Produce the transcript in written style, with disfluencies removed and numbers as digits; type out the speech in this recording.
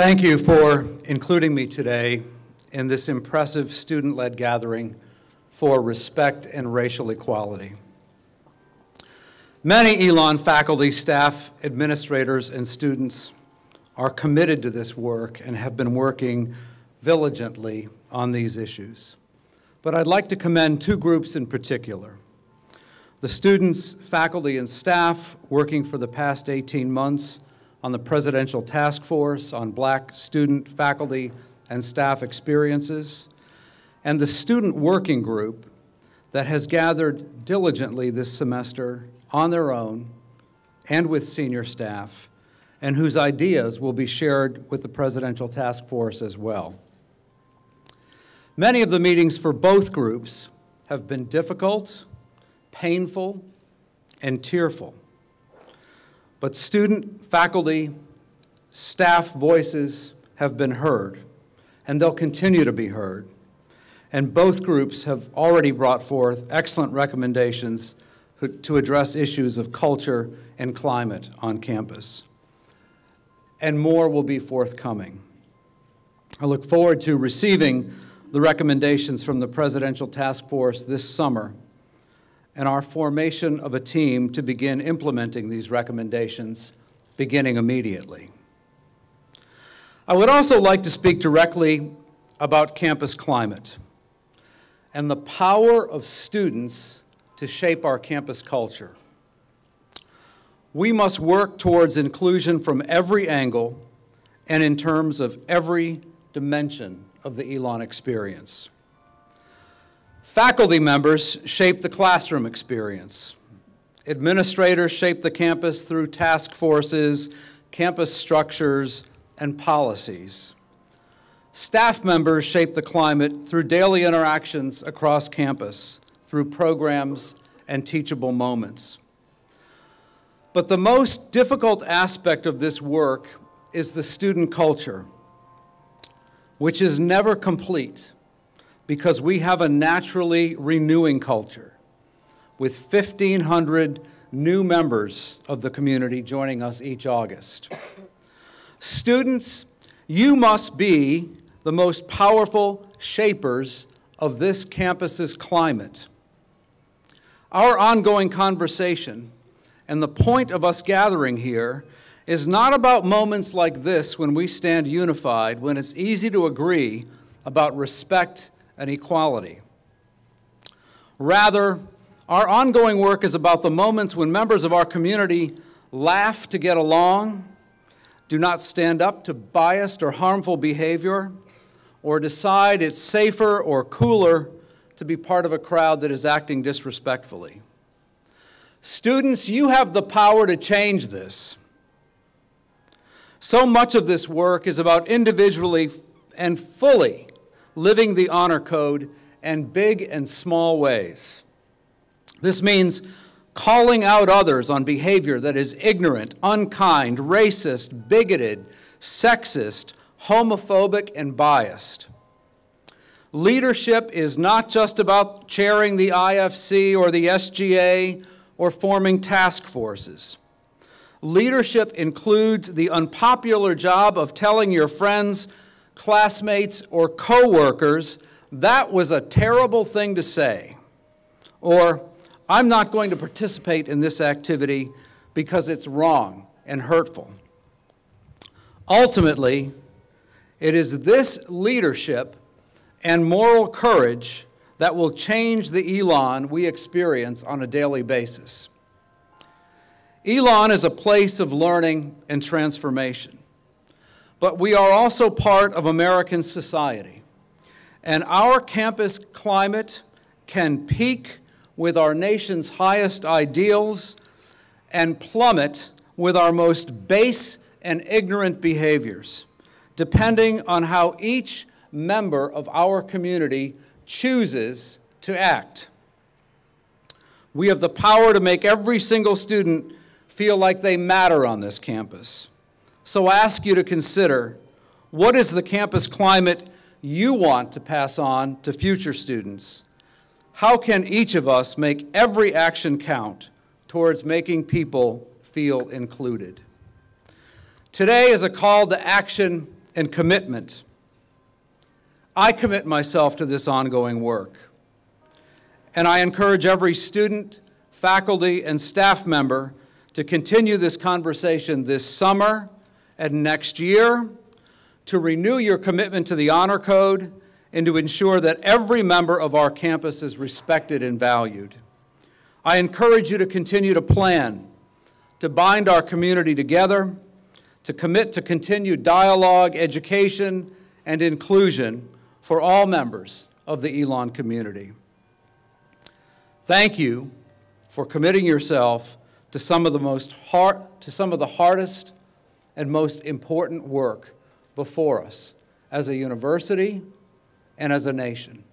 Thank you for including me today in this impressive student-led gathering for respect and racial equality. Many Elon faculty, staff, administrators, and students are committed to this work and have been working diligently on these issues. But I'd like to commend two groups in particular. The students, faculty, and staff working for the past 18 months on the Presidential Task Force on Black student, faculty, and staff experiences, and the student working group that has gathered diligently this semester on their own and with senior staff, and whose ideas will be shared with the Presidential Task Force as well. Many of the meetings for both groups have been difficult, painful, and tearful. But student, faculty, staff voices have been heard, and they'll continue to be heard. And both groups have already brought forth excellent recommendations to address issues of culture and climate on campus. And more will be forthcoming. I look forward to receiving the recommendations from the Presidential Task Force this summer and our formation of a team to begin implementing these recommendations beginning immediately. I would also like to speak directly about campus climate and the power of students to shape our campus culture. We must work towards inclusion from every angle and in terms of every dimension of the Elon experience. Faculty members shape the classroom experience. Administrators shape the campus through task forces, campus structures, and policies. Staff members shape the climate through daily interactions across campus, through programs and teachable moments. But the most difficult aspect of this work is the student culture, which is never complete because we have a naturally renewing culture with 1,500 new members of the community joining us each August. Students, you must be the most powerful shapers of this campus's climate. Our ongoing conversation and the point of us gathering here is not about moments like this when we stand unified, when it's easy to agree about respect and equality. Rather, our ongoing work is about the moments when members of our community laugh to get along, do not stand up to biased or harmful behavior, or decide it's safer or cooler to be part of a crowd that is acting disrespectfully. Students, you have the power to change this. So much of this work is about individually and fully living the honor code in big and small ways. This means calling out others on behavior that is ignorant, unkind, racist, bigoted, sexist, homophobic, and biased. Leadership is not just about chairing the IFC or the SGA or forming task forces. Leadership includes the unpopular job of telling your friends, classmates, or coworkers, that was a terrible thing to say, or I'm not going to participate in this activity because it's wrong and hurtful. Ultimately, it is this leadership and moral courage that will change the Elon we experience on a daily basis. Elon is a place of learning and transformation, but we are also part of American society, and our campus climate can peak with our nation's highest ideals and plummet with our most base and ignorant behaviors, depending on how each member of our community chooses to act. We have the power to make every single student feel like they matter on this campus. So I ask you to consider, what is the campus climate you want to pass on to future students? How can each of us make every action count towards making people feel included? Today is a call to action and commitment. I commit myself to this ongoing work, and I encourage every student, faculty, and staff member to continue this conversation this summer and next year, to renew your commitment to the Honor Code, and to ensure that every member of our campus is respected and valued. I encourage you to continue to plan, to bind our community together, to commit to continued dialogue, education, and inclusion for all members of the Elon community. Thank you for committing yourself to some of the hardest and most important work before us as a university and as a nation.